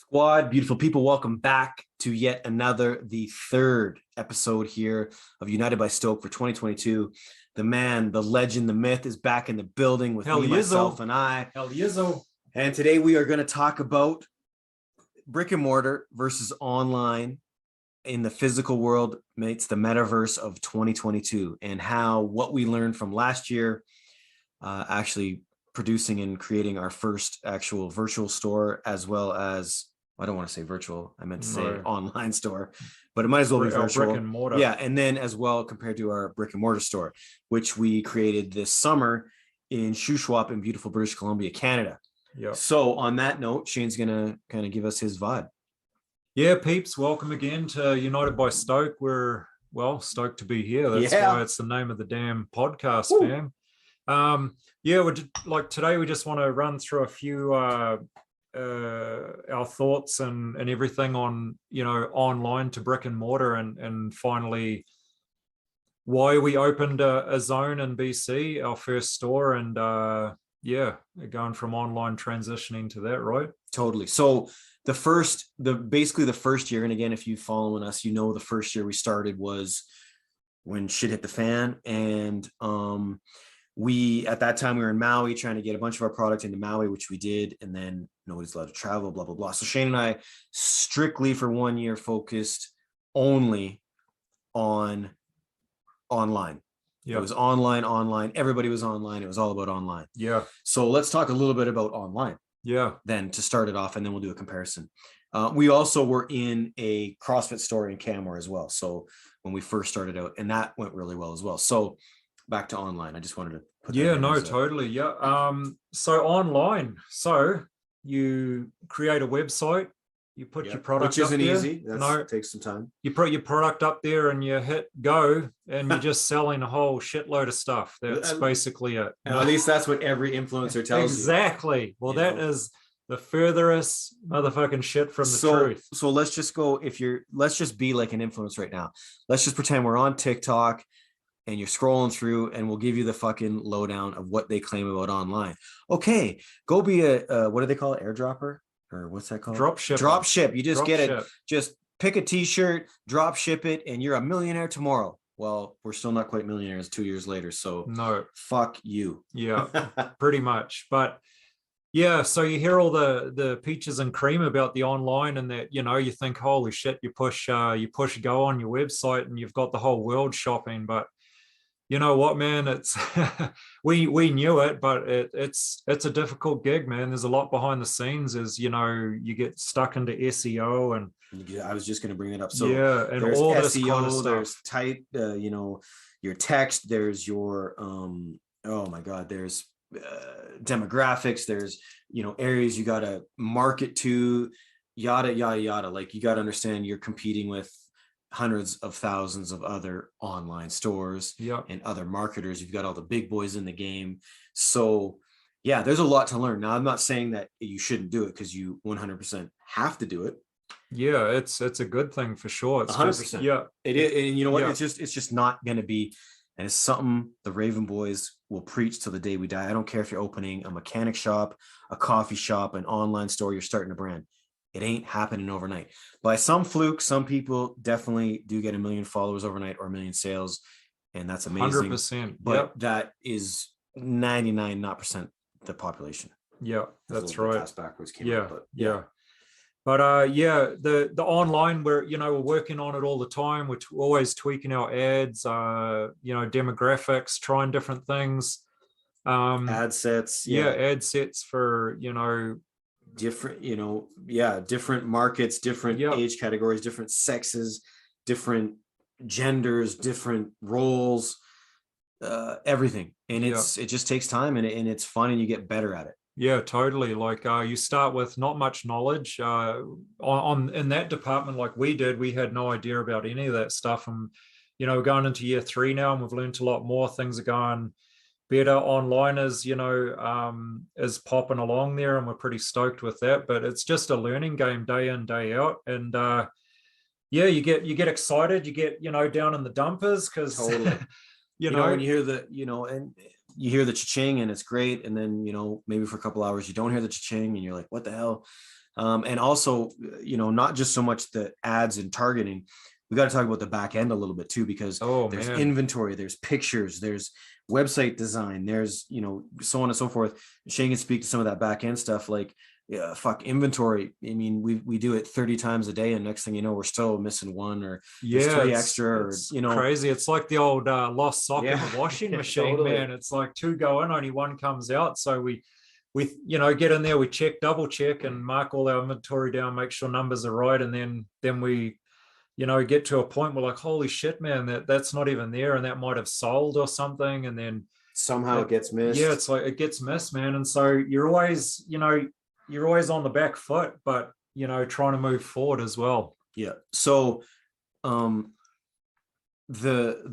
Squad, beautiful people, welcome back to yet another, the third episode here of United by Stoke for 2022. The man, the legend, the myth is back in the building with me, myself, and I. Hell yizzo. And today we are going to talk about brick and mortar versus online in the physical world meets the metaverse of 2022 and how what we learned from last year actually producing and creating our first actual virtual store, as well as I don't want to say virtual. I meant to say online store, but it might as well be virtual. Brick and mortar. Yeah. And then as well compared to our brick and mortar store, which we created this summer in Shuswap in beautiful British Columbia, Canada. Yeah. So on that note, Shane's going to kind of give us his vibe. Yeah, peeps, welcome again to United by Stoke. We're, stoked to be here. That's why it's the name of the damn podcast, fam. We're just, today we just want to run through a few our thoughts and everything on online to brick and mortar, and finally why we opened a zone in BC, our first store, and going from online transitioning to that, right? Totally. So basically the first year, and again, if you've following us, the first year we started was when shit hit the fan, and we at that time we were in Maui trying to get a bunch of our product into Maui, which we did, and then nobody's allowed to travel, blah blah blah. So Shane and I strictly for 1 year focused only on online. It was online. Everybody was online. It was all about online. Yeah. So let's talk a little bit about online. Yeah. Then to start it off, and then we'll do a comparison. We also were in a CrossFit store in Canmore as well. So when we first started out, and that went really well as well. So back to online. I just wanted to put that totally. Yeah. So online. So you create a website, you put your product which up isn't there. easy. That takes some time. You put your product up there and you hit go, and you're just selling a whole shitload of stuff. That's basically it. And at least that's what every influencer tells you. Exactly. Well, that is the furthest motherfucking shit from the truth. So let's just go, let's just be like an influencer right now. Let's just pretend we're on TikTok and you're scrolling through, and we'll give you the fucking lowdown of what they claim about online. Okay, go be a what do they call it? Airdropper? Or what's that called? Drop ship. Drop ship. You just just pick a t-shirt, drop ship it, and you're a millionaire tomorrow. Well, we're still not quite millionaires 2 years later. So no, fuck you. Yeah, pretty much. But yeah, so you hear all the peaches and cream about the online, and that, you think, holy shit, you push go on your website and you've got the whole world shopping. But you know what, man, it's we knew it, but it's a difficult gig, man. There's a lot behind the scenes, as you get stuck into SEO, and I was just going to bring it up. So and there's all SEO, this kind of stuff. There's type, your text, there's your oh my god, there's demographics, there's areas you got to market to, yada yada yada. Like, you got to understand you're competing with hundreds of thousands of other online stores and other marketers. You've got all the big boys in the game. So yeah, there's a lot to learn. Now, I'm not saying that you shouldn't do it, because you 100% have to do it. Yeah, it's a good thing for sure. It's 100%. Yeah, it is. And you know what? It's just not going to be, and it's something the Raven boys will preach till the day we die. I don't care if you're opening a mechanic shop, a coffee shop, an online store, you're starting a brand. It ain't happening overnight. By some fluke, some people definitely do get 1 million followers overnight or 1 million sales, and that's amazing. 100%. But that is 99% the population. Yeah, that's right. Fast backwards came out, but the online, we're working on it all the time. We're always tweaking our ads, demographics, trying different things. Ad sets. Ad sets for different different markets, different age categories, different sexes, different genders, different roles, everything. And it just takes time, and it's fun, and you get better at it. Yeah, totally. Like you start with not much knowledge in that department. Like we did, we had no idea about any of that stuff, and we're going into year 3 now, and we've learned a lot more. Things are going better online, is popping along there, and we're pretty stoked with that. But it's just a learning game, day in, day out. And you get excited, you get down in the dumpers, because totally. When you hear and you hear the cha-ching and it's great. And then, maybe for a couple hours, you don't hear the cha-ching and you're like, what the hell? And also, not just so much the ads and targeting, we got to talk about the back end a little bit too, because there's inventory, there's pictures, there's website design, there's, so on and so forth. Shane can speak to some of that back end stuff, like inventory. I mean, we do it 30 times a day, and next thing you know, we're still missing one, or there's 3 extra, or crazy. It's like the old lost sock in the washing machine. Totally. Man, it's like 2 go in, only 1 comes out. So we get in there, we double check and mark all our inventory down, make sure numbers are right, and then we get to a point where like, holy shit, man, that's not even there, and that might have sold or something, and then somehow it gets missed. Yeah, it's like it gets missed, man. And so you're always on the back foot, but trying to move forward as well. Yeah. So the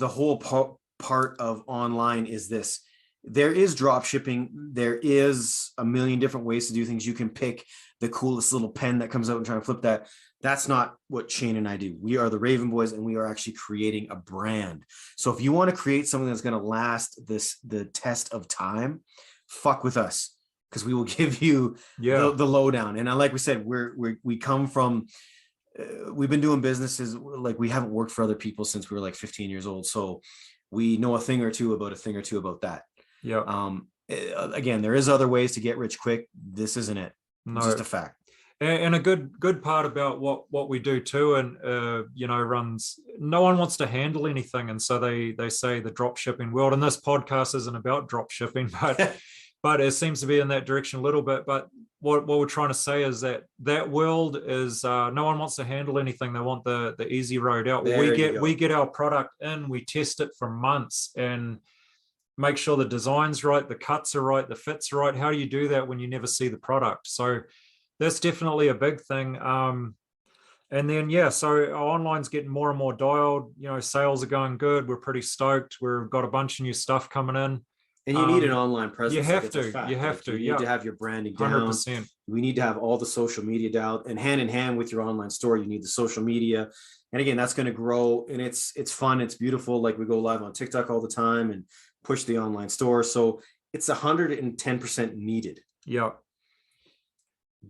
whole part of online is this: there is drop shipping, there is a million different ways to do things. You can pick the coolest little pen that comes out and try to flip that. That's not what Shane and I do. We are the Raven Boys, and we are actually creating a brand. So if you want to create something that's going to last the test of time, fuck with us, because we will give you the lowdown. And like we said, we come from, we've been doing businesses, like we haven't worked for other people since we were like 15 years old. So we know a thing or two about that. Yeah. Again, there is other ways to get rich quick. This isn't it. It's just a fact. And a good part about what we do too, and runs, no one wants to handle anything, and so they say the drop shipping world, and this podcast isn't about drop shipping, but it seems to be in that direction a little bit. But what we're trying to say is that world is no one wants to handle anything. They want the easy road out. We get our product in, we test it for months and make sure the design's right, the cuts are right, the fits are right. How do you do that when you never see the product? So that's definitely a big thing. And then, so our online's getting more and more dialed. Sales are going good. We're pretty stoked. We've got a bunch of new stuff coming in. And you need an online presence. You have to. You need to have your branding down. 100%. We need to have all the social media down. And hand in hand with your online store, you need the social media. And again, that's going to grow. And it's fun. It's beautiful. Like we go live on TikTok all the time and push the online store. So it's 110% needed. Yeah.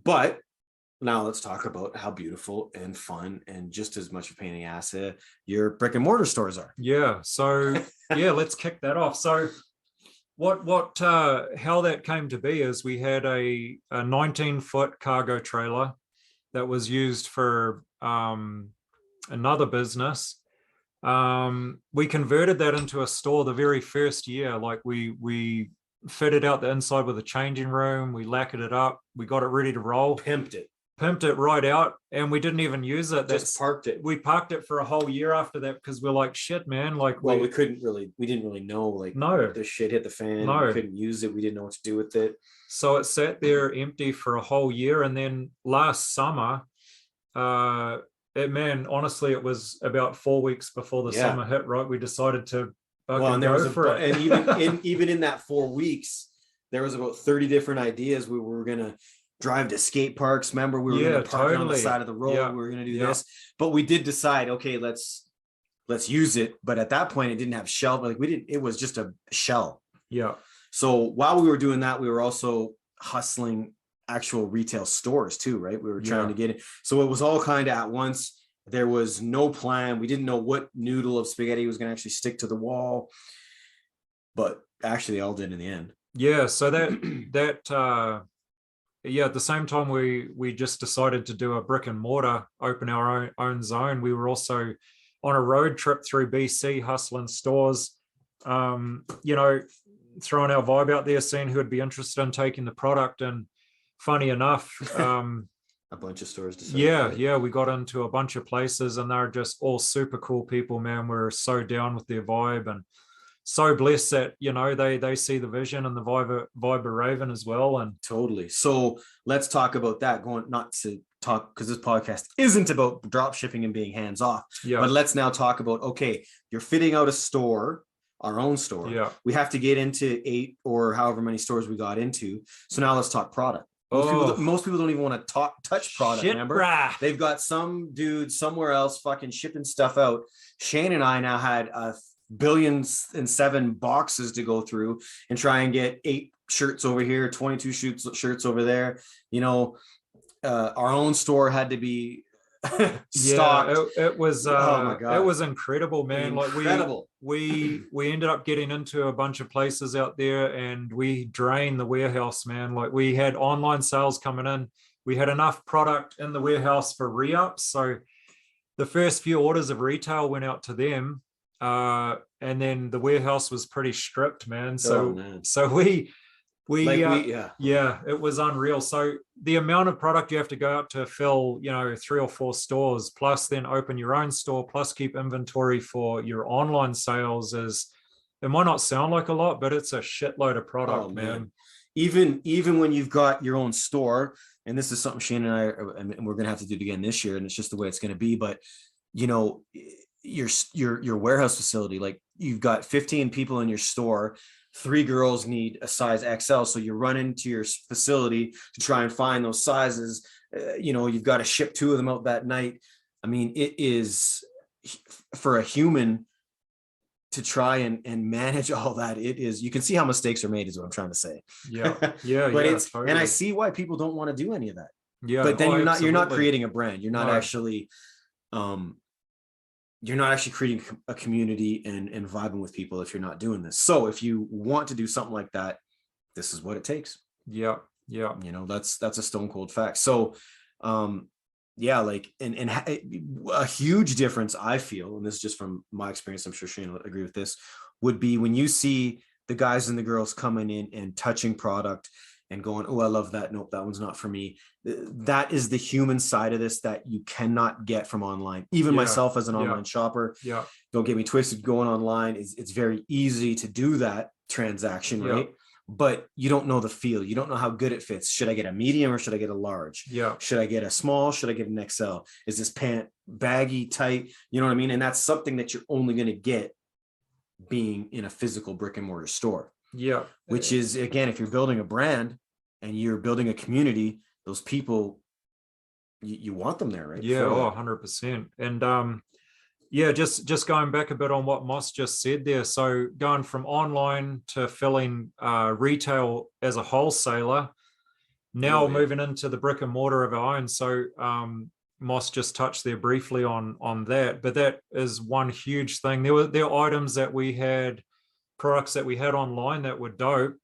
But now let's talk about how beautiful and fun and just as much of a pain in the ass your brick and mortar stores are. Yeah. So let's kick that off. So how that came to be is we had a 19-foot cargo trailer that was used for another business. We converted that into a store the very first year. Like we fitted out the inside with a changing room, we lacquered it up, we got it ready to roll, pimped it right out, and we didn't even use it. Just parked it. We parked it for a whole year after that because we're like, shit, man. Like, we didn't really know. Like, no, the shit hit the fan. No, we couldn't use it. We didn't know what to do with it. So it sat there empty for a whole year, and then last summer, honestly, it was about 4 weeks before the summer hit. Right, we decided to. And there was even in that 4 weeks, there was about 30 different ideas. We were gonna drive to skate parks. Remember, we were gonna park on the side of the road. We were gonna do this, but we did decide, okay, let's use it. But at that point, it didn't have shelf. Like it was just a shell. Yeah. So while we were doing that, we were also hustling actual retail stores too, right? We were trying to get it. So it was all kind of at once. There was no plan. We didn't know what noodle of spaghetti was going to actually stick to the wall, but actually all did in the end. Yeah. So at the same time, we just decided to do a brick and mortar, open our own zone. We were also on a road trip through BC, hustling stores, throwing our vibe out there, seeing who would be interested in taking the product. And funny enough, a bunch of stores decided. We got into a bunch of places, and they're just all super cool people, man. We're so down with their vibe, and so blessed that they see the vision and the vibe of Raven as well. And totally. So let's talk about that. Not to talk, because this podcast isn't about drop shipping and being hands off. But let's now talk about, okay, you're fitting out a store, our own store. We have to get into 8 or however many stores we got into. So now let's talk product. Most people don't even want to touch product. Remember, they've got some dude somewhere else fucking shipping stuff out. Shane and I now had billions and 7 boxes to go through and try and get 8 shirts over here, 22 shirts over there. You know, our own store had to be stocked. It was Oh my God. it was incredible, man. Incredible. Like we ended up getting into a bunch of places out there and we drained the warehouse, man. Like we had online sales coming in. We had enough product in the warehouse for re-ups. So the first few orders of retail went out to them. And then the warehouse was pretty stripped, man. So yeah, it was unreal. So the amount of product you have to go out to fill, 3 or 4 stores, plus then open your own store, plus keep inventory for your online sales it might not sound like a lot, but it's a shitload of product, man. Even when you've got your own store, and this is something Shane and I and we're gonna have to do it again this year, and it's just the way it's gonna be. But your warehouse facility, like you've got 15 people in your store, 3 girls need a size XL, so you run into your facility to try and find those sizes. You've got to ship 2 of them out that night. I mean, it is, for a human to try and manage all that, it is, you can see how mistakes are made, is what I'm trying to say. Yeah but totally. And I see why people don't want to do any of that. Yeah, but then you're not creating a brand. You're not actually creating a community and vibing with people if you're not doing this. So if you want to do something like that, this is what it takes. Yeah That's a stone cold fact. So like and a huge difference I feel, and this is just from my experience, I'm sure Shane will agree with this, would be when you see the guys and the girls coming in and touching product and going, oh, I love that. Nope, that one's not for me. That is the human side of this that you cannot get from online. Even myself as an online shopper, don't get me twisted, going online it's very easy to do that transaction, right? But you don't know the feel. You don't know how good it fits. Should I get a medium or should I get a large? Should I get a small? Should I get an XL? Is this pant baggy, tight? You know what I mean? And that's something that you're only going to get being in a physical brick and mortar store. Which is, again, if you're building a brand and you're building a community, those people, you want them there, right? 100%. And just going back a bit on what Moss just said there. So going from online to filling retail as a wholesaler, now moving into the brick and mortar of our own. So Moss just touched there briefly on that, but that is one huge thing. There were items that we had, products that we had online that were dope.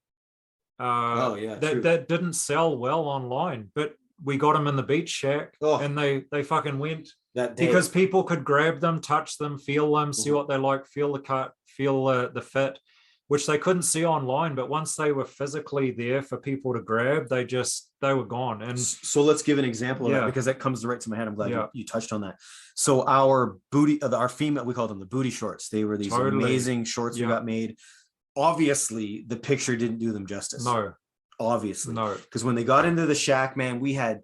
That didn't sell well online, but we got them in the Beach Shack and they fucking went that day, because people could grab them, touch them, feel them, see what they like, feel the cut, feel the fit, which they couldn't see online. But once they were physically there for people to grab, they were gone. And so let's give an example of that, because that comes right to my head. I'm glad you touched on that. So our female, we call them the booty shorts. They were these amazing shorts we got made. Obviously the picture didn't do them justice. Obviously. Because when they got into the Shack, man, we had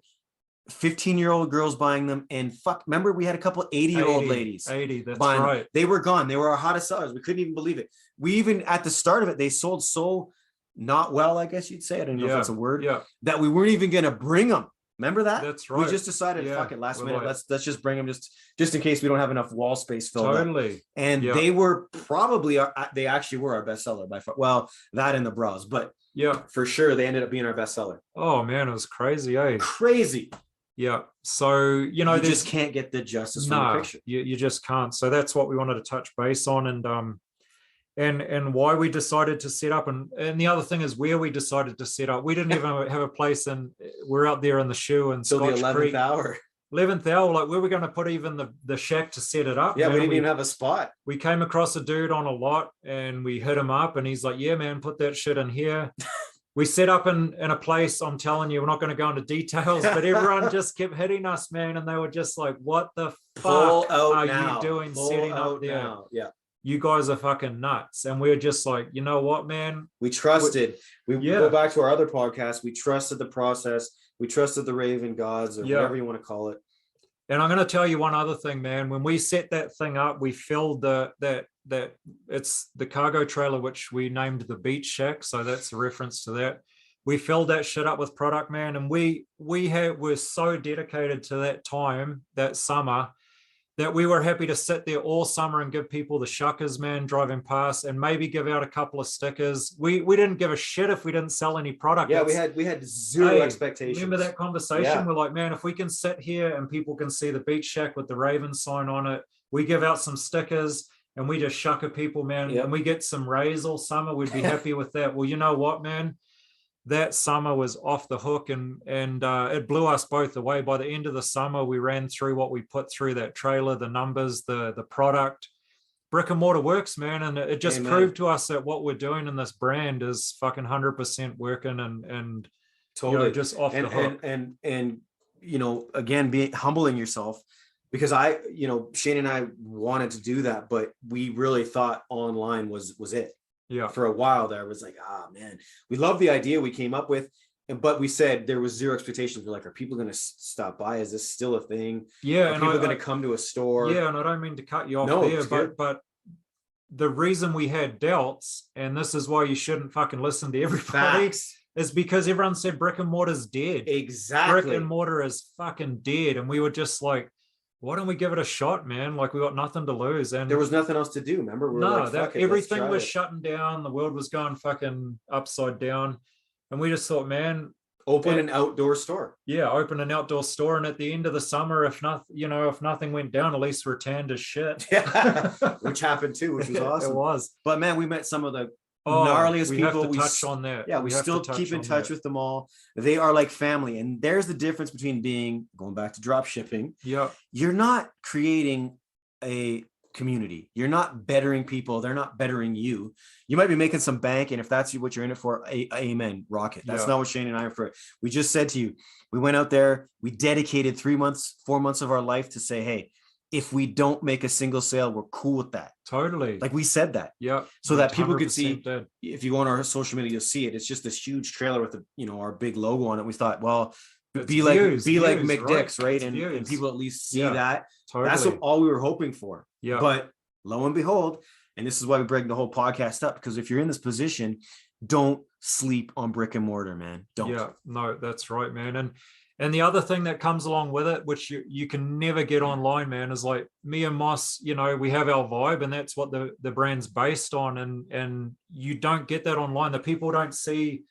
15-year-old girls buying them, and remember we had a couple 80-year-old ladies. 80, that's buying right. Them. They were gone. They were our hottest sellers. We couldn't even believe it. We even, at the start of it, they sold so not well, I guess you'd say. I don't know if that's a word. That we weren't even going to bring them. Remember that? That's right. We just decided, fuck it, last minute, let's just bring them just in case we don't have enough wall space filled up. And they were probably, they actually were our bestseller by far. Well, that and the bras, but for sure they ended up being our bestseller. Oh man, it was crazy, Crazy. Yeah. So, you just can't get the justice from the picture. You just can't. So that's what we wanted to touch base on, and why we decided to set up. And the other thing is where we decided to set up. We didn't even have a place, and we're out there in the shoe and Scotch the 11th Creek. hour. 11th hour, like where we're going to put even the shack to set it up. Yeah, we didn't even have a spot. We came across a dude on a lot and we hit him up and he's like, yeah, man, put that shit in here. We set up in a place, I'm telling you, we're not going to go into details, but everyone just kept hitting us, man. And they were just like, what the fuck are you doing setting up there? Now. Yeah. You guys are fucking nuts. And we're just like, you know what, man? We trusted. We go back to our other podcast. We trusted the process. We trusted the Raven gods, or whatever you want to call it. And I'm going to tell you one other thing, man. When we set that thing up, we filled that it's the cargo trailer, which we named the Beach Shack. So that's a reference to that. We filled that shit up with product, man. And were so dedicated to that time, that summer, that we were happy to sit there all summer and give people the shuckers, man, driving past, and maybe give out a couple of stickers. We didn't give a shit if we didn't sell any product. Yeah, we had zero expectations. Remember that conversation? Yeah. We're like, man, if we can sit here and people can see the beach shack with the Raven sign on it, we give out some stickers and we just shucker people, man, Yep. and we get some raise all summer, we'd be happy with that. Well, you know what, man? That summer was off the hook, and it blew us both away. By the end of the summer, we ran through what we put through that trailer, the numbers, the product. Brick and mortar works, man, and it just proved to us that what we're doing in this brand is fucking 100% working, and totally, you know, just off the hook. And you know, again, being humbling yourself, because Shane and I wanted to do that, but we really thought online was it. Yeah. For a while there, I was like, man, we love the idea we came up with, but we said there was zero expectations. We're like, are people going to stop by? Is this still a thing? Yeah. Are people going to come to a store? Yeah, and I don't mean to cut you off there, but the reason we had doubts, and this is why you shouldn't fucking listen to everybody, is because everyone said brick and mortar's dead. Exactly. Brick and mortar is fucking dead. And we were just like, why don't we give it a shot, man? Like, we got nothing to lose. And there was nothing else to do. Remember? Everything was shutting down. The world was going fucking upside down. And we just thought, man, open an outdoor store. Yeah, open an outdoor store. And at the end of the summer, if nothing went down, at least we're tanned as shit. Yeah, which happened too, which was awesome. It was. But man, we met some of the gnarliest people. We touch on that. Yeah, we still keep in touch with them all. They are like family. And there's the difference between going back to drop shipping. Yeah. You're not creating a community. You're not bettering people. They're not bettering you. You might be making some bank. And if that's what you're in it for, amen, rock it. That's not what Shane and I are for. We just said to you, we went out there, we dedicated 3 months, 4 months of our life to say, hey, if we don't make a single sale, we're cool with that. Totally. Like we said that. Yeah. So that people could see, dead. If you go on our social media, you'll see it. It's just this huge trailer with our big logo on it. We thought, well, be like McDick's, right? And people at least see that. Totally. That's all we were hoping for. Yeah. But lo and behold, and this is why we bring the whole podcast up, because if you're in this position, don't sleep on brick and mortar, man. Don't. Yeah, no, that's right, man. And the other thing that comes along with it, which you can never get online, man, is like me and Moss, we have our vibe, and that's what the brand's based on. And you don't get that online. The people don't see,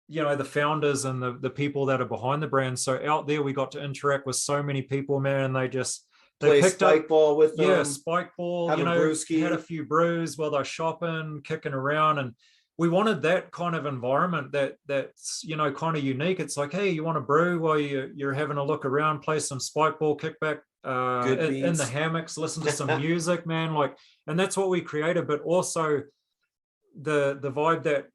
the founders and the people that are behind the brand. So out there, we got to interact with so many people, man, and they picked spike ball with them. Yeah, spike ball, had a few brews while they're shopping, kicking around. And we wanted that kind of environment that's kind of unique. It's like, hey, you want to brew while you're having a look around, play some spike ball, kick back in the hammocks, listen to some music, man. And that's what we created. But also the vibe that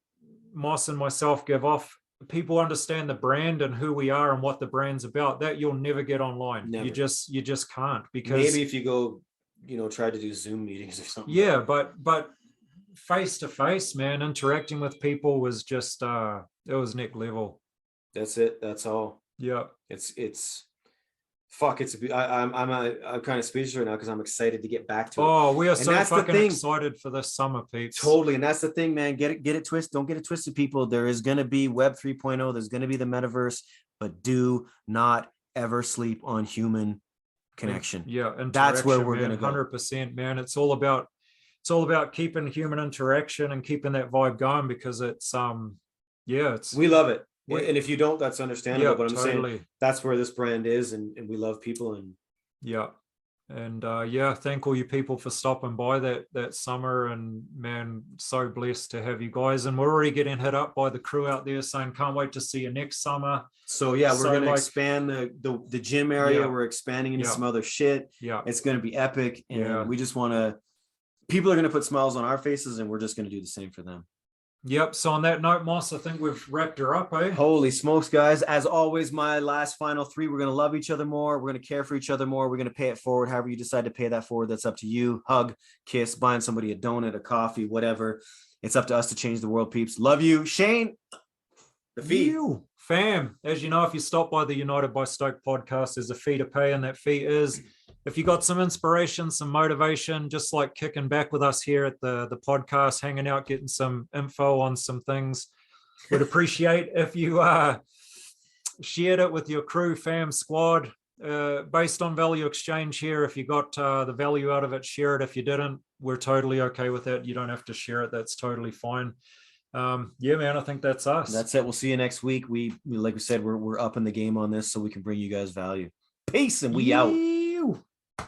Moss and myself give off, people understand the brand and who we are and what the brand's about. That you'll never get online. Never. You just can't, because maybe if you go, try to do Zoom meetings or something. Yeah, but face to face, man, interacting with people was just it was next level. That's it. That's all. Yeah. I'm kind of speechless right now because I'm excited to get back to it. Oh, we are so fucking excited for this summer, peeps. Totally. And that's the thing, man. Get it twisted. Don't get it twisted, people. There is going to be Web 3.0. There's going to be the metaverse, but do not ever sleep on human connection. Yeah. And that's where we're going to go. 100%, man. It's all about keeping human interaction and keeping that vibe going, because we love it. And if you don't, that's understandable. But I'm saying that's where this brand is, and we love people. And thank all you people for stopping by that summer. And man, so blessed to have you guys. And we're already getting hit up by the crew out there saying, can't wait to see you next summer. So we're going to expand the gym area. Yeah. We're expanding into some other shit. Yeah, it's going to be epic. And we just want to. People are going to put smiles on our faces, and we're just going to do the same for them. Yep. So on that note, Moss, I think we've wrapped her up, eh? Holy smokes, guys. As always, my last final three, we're going to love each other more. We're going to care for each other more. We're going to pay it forward. However you decide to pay that forward, that's up to you. Hug, kiss, buying somebody a donut, a coffee, whatever. It's up to us to change the world, peeps. Love you. Shane, the fee. Fam, as you know, if you stop by the United by Stoke podcast, there's a fee to pay, and that fee is, if you got some inspiration, some motivation, just like kicking back with us here at the podcast, hanging out, getting some info on some things, would appreciate if you shared it with your crew, fam, squad, based on value exchange here. If you got the value out of it, share it. If you didn't, we're totally okay with that. You don't have to share it. That's totally fine. Yeah, man, I think that's us. That's it. We'll see you next week. We like we said, we're up in the game on this so we can bring you guys value. Peace, and we out.